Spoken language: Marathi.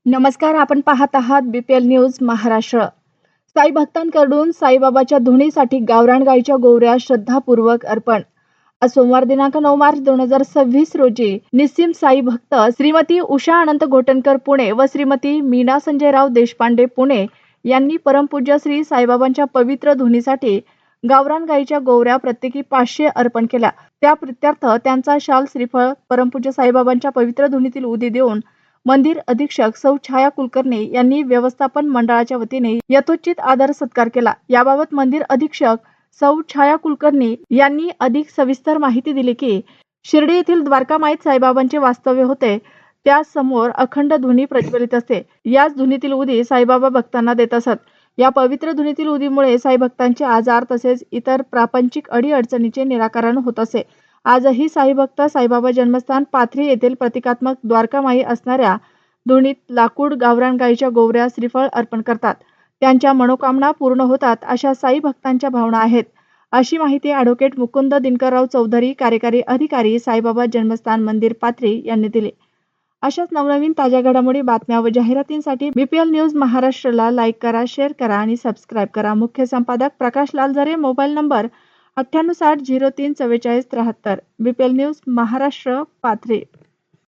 नमस्कार, आपण पाहत आहात बीपीएल न्यूज महाराष्ट्र। साई भक्तांकडून साईबाबाच्या धुनीसाठी गावरान गाईच्या गोवऱ्या श्रद्धापूर्वक अर्पण। आज सोमवार दिनांक 9 मार्च 2026 रोजी निस्सिम साई भक्त श्रीमती उषा अनंत घोटणकर पुणे व श्रीमती मीना संजयराव देशपांडे पुणे यांनी परमपूज्य श्री साईबाबांच्या पवित्र धुनीसाठी गावरान गाईच्या गोवऱ्या प्रत्येकी 500 अर्पण केल्या। त्या प्रित्यर्थ त्यांचा शाल श्रीफळ परमपूज्य साईबाबांच्या पवित्र धुनीतील उदी देऊन मंदिर अधीक्षक सौ छाया कुलकर्णी यांनी व्यवस्थापन मंडळाच्या वतीने यथोचित आदर सत्कार केला। याबाबत मंदिर अधीक्षक सौ छाया कुलकर्णी यांनी अधिक सविस्तर माहिती दिली की शिर्डी येथील द्वारकामाईत साईबाबांचे वास्तव्य होते, त्या समोर अखंड धुनी प्रज्वलित असते। याच धुनीतील उदी साईबाबा भक्तांना देत असत। या पवित्र धुनीतील उदीमुळे साई भक्तांचे आजार तसेच इतर प्रापंचिक अडीअडचणीचे निराकरण होत असे। आजही साई भक्त साईबाबा जन्मस्थान पाथरी येथील प्रतिकात्मक द्वारकामाई असणाऱ्या धुनीत लाकूड गावरान गाईच्या गोवऱ्या श्रीफळ अर्पण करतात। त्यांच्या मनोकामना पूर्ण होतात अशा साई भक्तांच्या भावना आहेत, अशी माहिती ॲडव्होकेट मुकुंद दिनकरराव चौधरी, कार्यकारी अधिकारी, साईबाबा जन्मस्थान मंदिर पाथरी यांनी दिली। अशाच नवनवीन ताज्या घडामोडी, बातम्या व जाहिरातींसाठी बीपीएल न्यूज महाराष्ट्रला लाईक करा, शेअर करा आणि सबस्क्राईब करा। मुख्य संपादक Prakash Lalzare, mobile number 9860 03 4473। BPL news Maharashtra, Pathri.